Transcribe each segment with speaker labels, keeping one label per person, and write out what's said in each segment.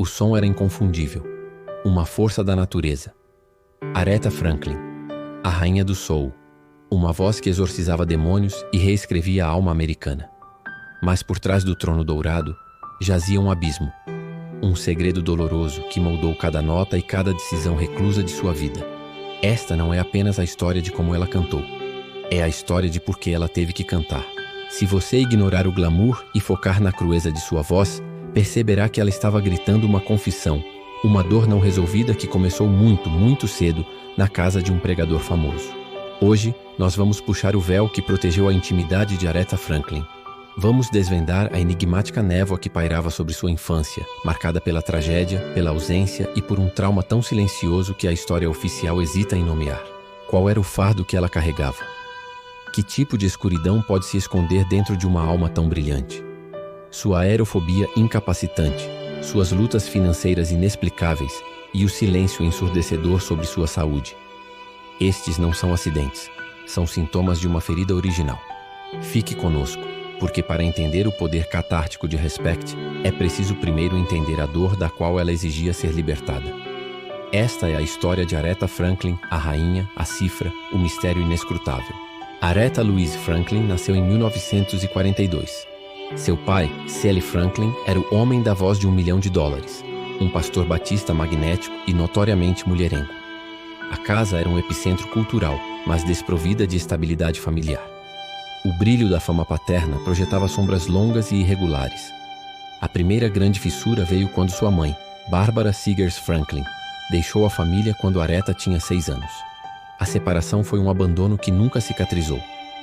Speaker 1: O som era inconfundível. Uma força da natureza. Aretha Franklin, a rainha do soul. Uma voz que exorcizava demônios e reescrevia a alma americana. Mas por trás do trono dourado jazia um abismo. Um segredo doloroso que moldou cada nota e cada decisão reclusa de sua vida. Esta não é apenas a história de como ela cantou. É a história de por que ela teve que cantar. Se você ignorar o glamour e focar na crueza de sua voz, perceberá que ela estava gritando uma confissão, uma dor não resolvida que começou muito, muito cedo na casa de um pregador famoso. Hoje, nós vamos puxar o véu que protegeu a intimidade de Aretha Franklin. Vamos desvendar a enigmática névoa que pairava sobre sua infância, marcada pela tragédia, pela ausência e por um trauma tão silencioso que a história oficial hesita em nomear. Qual era o fardo que ela carregava? Que tipo de escuridão pode se esconder dentro de uma alma tão brilhante? Sua aerofobia incapacitante, suas lutas financeiras inexplicáveis e o silêncio ensurdecedor sobre sua saúde. Estes não são acidentes, são sintomas de uma ferida original. Fique conosco, porque para entender o poder catártico de Respect, é preciso primeiro entender a dor da qual ela exigia ser libertada. Esta é a história de Aretha Franklin, a rainha, a cifra, o mistério inescrutável. Aretha Louise Franklin nasceu em 1942. Seu pai, Celie Franklin, era o homem da voz de $1 milhão, um pastor batista magnético e notoriamente mulherengo. A casa era um epicentro cultural, mas desprovida de estabilidade familiar. O brilho da fama paterna projetava sombras longas e irregulares. A primeira grande fissura veio quando sua mãe, Barbara Seegers Franklin, deixou a família quando Aretha tinha 6 anos. A separação foi um abandono que nunca cicatrizou.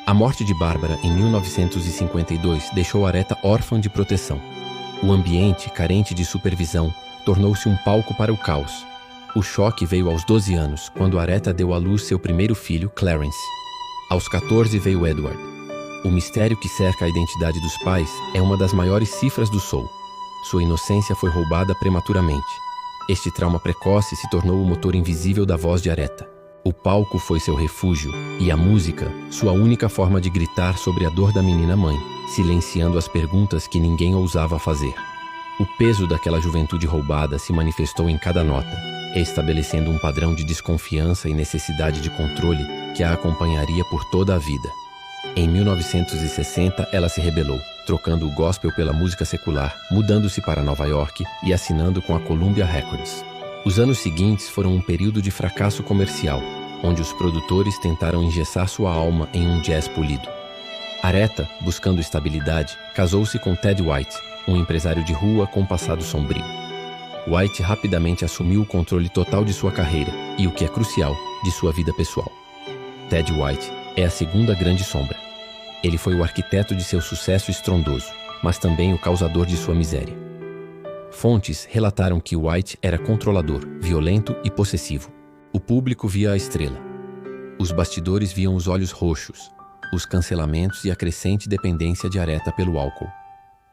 Speaker 1: A morte de Bárbara em 1952 deixou Aretha órfã de proteção. O ambiente, carente de supervisão, tornou-se um palco para o caos. O choque veio aos 12 anos, quando Aretha deu à luz seu primeiro filho, Clarence. Aos 14 veio Edward. O mistério que cerca a identidade dos pais é uma das maiores cifras do soul. Sua inocência foi roubada prematuramente. Este trauma precoce se tornou o motor invisível da voz de Aretha. O palco foi seu refúgio e a música, sua única forma de gritar sobre a dor da menina-mãe, silenciando as perguntas que ninguém ousava fazer. O peso daquela juventude roubada se manifestou em cada nota, estabelecendo um padrão de desconfiança e necessidade de controle que a acompanharia por toda a vida. Em 1960, ela se rebelou, trocando o gospel pela música secular, mudando-se para Nova York e assinando com a Columbia Records. Os anos seguintes foram um período de fracasso comercial, onde os produtores tentaram engessar sua alma em um jazz polido. Aretha, buscando estabilidade, casou-se com Ted White, um empresário de rua com passado sombrio. White rapidamente assumiu o controle total de sua carreira e, o que é crucial, de sua vida pessoal. Ted White é a segunda grande sombra. Ele foi o arquiteto de seu sucesso estrondoso, mas também o causador de sua miséria. Fontes relataram que White era controlador, violento e possessivo. O público via a estrela. Os bastidores viam os olhos roxos, os cancelamentos e a crescente dependência de Aretha pelo álcool.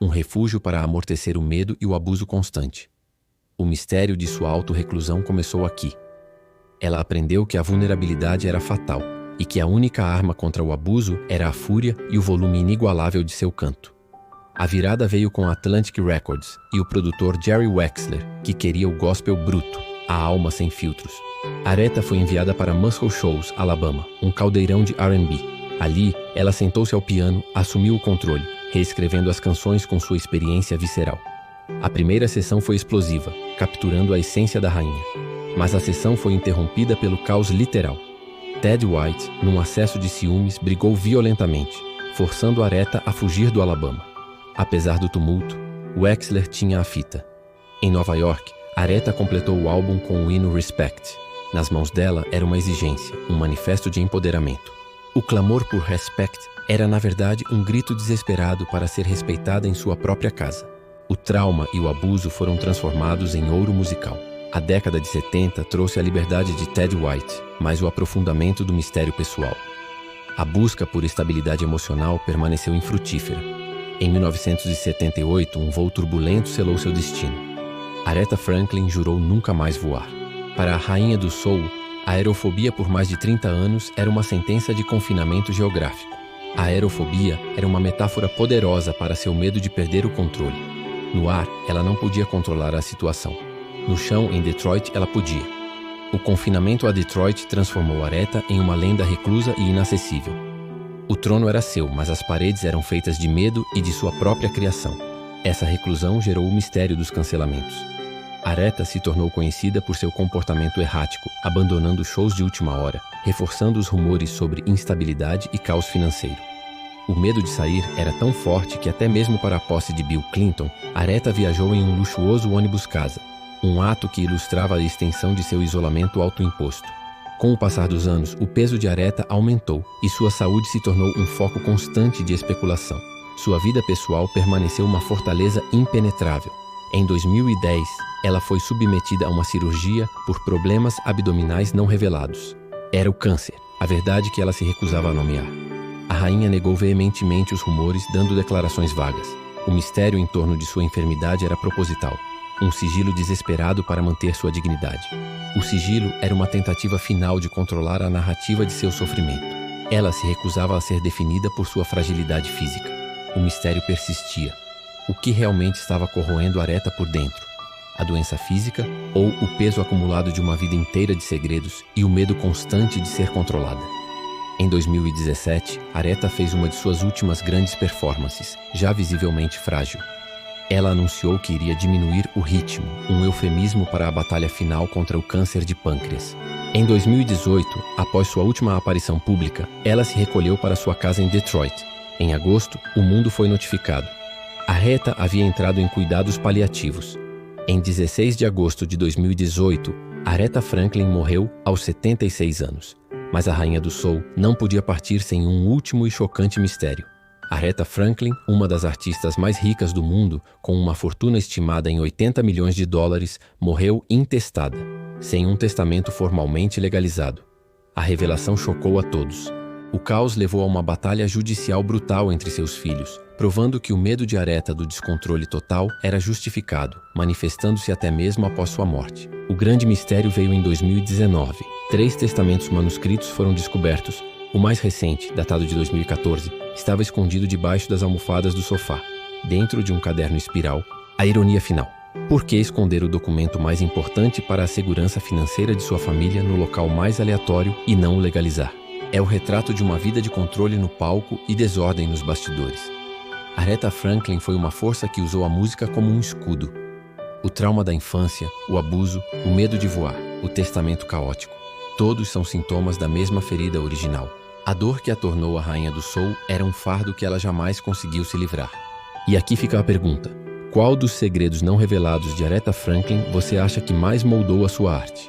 Speaker 1: Um refúgio para amortecer o medo e o abuso constante. O mistério de sua autorreclusão começou aqui. Ela aprendeu que a vulnerabilidade era fatal e que a única arma contra o abuso era a fúria e o volume inigualável de seu canto. A virada veio com a Atlantic Records e o produtor Jerry Wexler, que queria o gospel bruto, a alma sem filtros. Aretha foi enviada para Muscle Shoals, Alabama, um caldeirão de R&B. Ali, ela sentou-se ao piano, assumiu o controle, reescrevendo as canções com sua experiência visceral. A primeira sessão foi explosiva, capturando a essência da rainha. Mas a sessão foi interrompida pelo caos literal. Ted White, num acesso de ciúmes, brigou violentamente, forçando Aretha a fugir do Alabama. Apesar do tumulto, Wexler tinha a fita. Em Nova York, Aretha completou o álbum com o hino Respect. Nas mãos dela era uma exigência, um manifesto de empoderamento. O clamor por Respect era, na verdade, um grito desesperado para ser respeitada em sua própria casa. O trauma e o abuso foram transformados em ouro musical. A década de 70 trouxe a liberdade de Ted White, mas o aprofundamento do mistério pessoal. A busca por estabilidade emocional permaneceu infrutífera. Em 1978, um voo turbulento selou seu destino. Aretha Franklin jurou nunca mais voar. Para a rainha do soul, a aerofobia por mais de 30 anos era uma sentença de confinamento geográfico. A aerofobia era uma metáfora poderosa para seu medo de perder o controle. No ar, ela não podia controlar a situação. No chão, em Detroit, ela podia. O confinamento a Detroit transformou Aretha em uma lenda reclusa e inacessível. O trono era seu, mas as paredes eram feitas de medo e de sua própria criação. Essa reclusão gerou o mistério dos cancelamentos. Aretha se tornou conhecida por seu comportamento errático, abandonando shows de última hora, reforçando os rumores sobre instabilidade e caos financeiro. O medo de sair era tão forte que até mesmo para a posse de Bill Clinton, Aretha viajou em um luxuoso ônibus-casa, um ato que ilustrava a extensão de seu isolamento autoimposto. Com o passar dos anos, o peso de Aretha aumentou e sua saúde se tornou um foco constante de especulação. Sua vida pessoal permaneceu uma fortaleza impenetrável. Em 2010, ela foi submetida a uma cirurgia por problemas abdominais não revelados. Era o câncer, a verdade que ela se recusava a nomear. A rainha negou veementemente os rumores, dando declarações vagas. O mistério em torno de sua enfermidade era proposital, um sigilo desesperado para manter sua dignidade. O sigilo era uma tentativa final de controlar a narrativa de seu sofrimento. Ela se recusava a ser definida por sua fragilidade física. O mistério persistia. O que realmente estava corroendo Aretha por dentro? A doença física ou o peso acumulado de uma vida inteira de segredos e o medo constante de ser controlada? Em 2017, Aretha fez uma de suas últimas grandes performances, já visivelmente frágil. Ela anunciou que iria diminuir o ritmo, um eufemismo para a batalha final contra o câncer de pâncreas. Em 2018, após sua última aparição pública, ela se recolheu para sua casa em Detroit. Em agosto, o mundo foi notificado. Aretha havia entrado em cuidados paliativos. Em 16 de agosto de 2018, Aretha Franklin morreu aos 76 anos. Mas a rainha do soul não podia partir sem um último e chocante mistério. Aretha Franklin, uma das artistas mais ricas do mundo, com uma fortuna estimada em 80 milhões de dólares, morreu intestada, sem um testamento formalmente legalizado. A revelação chocou a todos. O caos levou a uma batalha judicial brutal entre seus filhos, provando que o medo de Aretha do descontrole total era justificado, manifestando-se até mesmo após sua morte. O grande mistério veio em 2019. 3 testamentos manuscritos foram descobertos. O mais recente, datado de 2014, estava escondido debaixo das almofadas do sofá, dentro de um caderno espiral. A ironia final. Por que esconder o documento mais importante para a segurança financeira de sua família no local mais aleatório e não o legalizar? É o retrato de uma vida de controle no palco e desordem nos bastidores. Aretha Franklin foi uma força que usou a música como um escudo. O trauma da infância, o abuso, o medo de voar, o testamento caótico. Todos são sintomas da mesma ferida original. A dor que a tornou a rainha do soul era um fardo que ela jamais conseguiu se livrar. E aqui fica a pergunta: qual dos segredos não revelados de Aretha Franklin você acha que mais moldou a sua arte?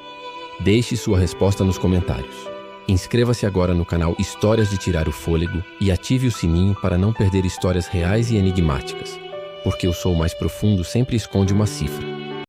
Speaker 1: Deixe sua resposta nos comentários. Inscreva-se agora no canal Histórias de Tirar o Fôlego e ative o sininho para não perder histórias reais e enigmáticas, porque o soul mais profundo sempre esconde uma cifra.